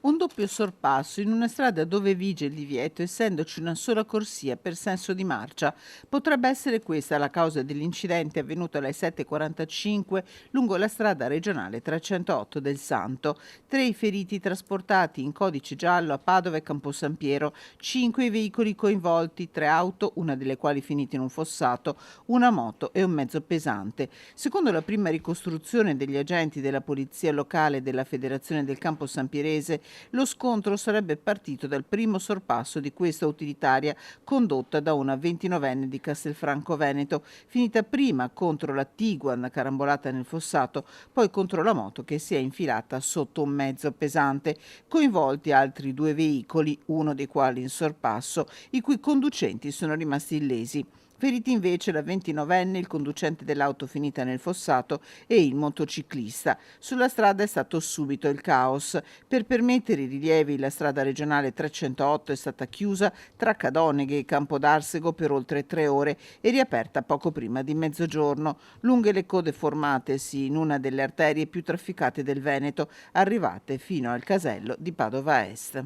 Un doppio sorpasso in una strada dove vige il divieto, essendoci una sola corsia per senso di marcia. Potrebbe essere questa la causa dell'incidente avvenuto alle 7:45 lungo la strada regionale 308 del Santo. 3 i feriti trasportati in codice giallo a Padova e Camposampiero, 5 i veicoli coinvolti, 3 auto, una delle quali finita in un fossato, una moto e un mezzo pesante. Secondo la prima ricostruzione degli agenti della polizia locale e della Federazione del Campo Sampierese, lo scontro sarebbe partito dal primo sorpasso di questa utilitaria condotta da una 29enne di Castelfranco Veneto, finita prima contro la Tiguan carambolata nel fossato, poi contro la moto che si è infilata sotto un mezzo pesante. Coinvolti altri 2 veicoli, uno dei quali in sorpasso, i cui conducenti sono rimasti illesi. Feriti invece la 29enne, il conducente dell'auto finita nel fossato e il motociclista. Sulla strada è stato subito il caos. Per permettere i rilievi la strada regionale 308 è stata chiusa tra Cadoneghe e Campodarsego per oltre 3 ore e riaperta poco prima di mezzogiorno, lunghe le code formatesi in una delle arterie più trafficate del Veneto, arrivate fino al casello di Padova Est.